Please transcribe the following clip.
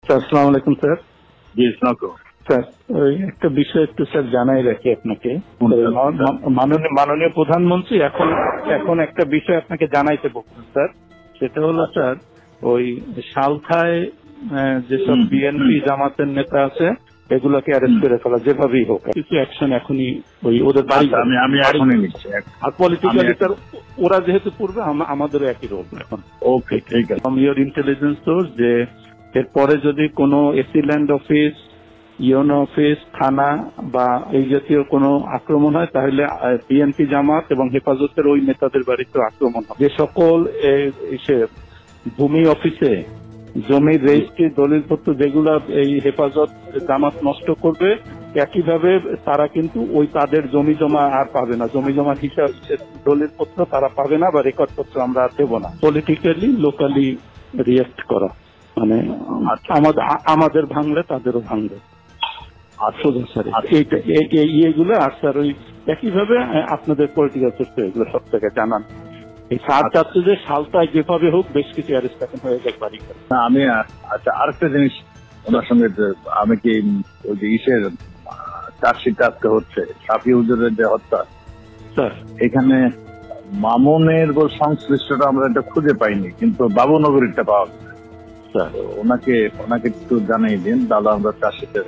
Sir আসসালামু আলাইকুম sir. জি স্নাকো sir ওই একটা বিষয় একটু স্যার জানাই রাখি আপনাকে। মাননীয় প্রধানমন্ত্রী এখন একটা বিষয় আপনাকে জানাইতে বলছেন স্যার। সেটা হলো স্যার ওই সালখায় যেসব বিএনপি জামাতের নেতা আছে এগুলোকে অ্যারেস্ট করে ফেলা যেভাবেই হোক, কিছু অ্যাকশন এখনই ওই ওদের বাড়ি আমি এখনই নিচ্ছি। আর পলিটিক্যালি স্যার ওরা যেহেতু পূর্বে আমাদেরও একই রোল এখন। ওকে ঠিক আছে। ফ্রম ইওর ইন্টেলিজেন্স সোর্স যে এরপরে যদি কোনো AC land office, UNO office, থানা বা এই জাতীয় কোনো আক্রমণ হয় তাহলে বিএনপি জামাত এবং হেফাজতের ওই নেতাদের বাড়িতে আক্রমণ হয়। যে সকল ভূমি অফিসে জমির রেজিস্ট্রি দলিলপত্র যেগুলা এই হেফাজত জামাত নষ্ট করবে, একইভাবে তারা কিন্তু ওই তাদের জমি জমা আর পাবে না, জমি জমার হিসাব দলিলপত্র তারা পাবে না বা রেকর্ডপত্র আমরা আর দেবো না। পলিটিক্যালি লোকালি রিয়েক্ট করা, মানে আমাদের ভাঙলে তাদেরও ভাঙবে। এইগুলো আর স্যার ওই একইভাবে আপনাদের পলিটিক্যাল সোর্স এগুলো সব থেকে জানান। এই সার চাচ্ছে যে সালটায় যেভাবে হোক বেশ কিছু অ্যারেস্ট এখন হয়ে যায় বাড়ি। আমি আচ্ছা আরেকটা জিনিস ওনার সঙ্গে, আমি কি ওই যে ইসের চার্জশিট আজকে হচ্ছে শাফি হুজুরের যে হত্যা, স্যার এখানে মামুনের সংশ্লিষ্টটা আমরা এটা খুঁজে পাইনি, কিন্তু বাবুনগরীরটা পাওয়া গেছে। ওনাকে একটু জানাই দিন, তাহলে আমরা চার্জশিটটা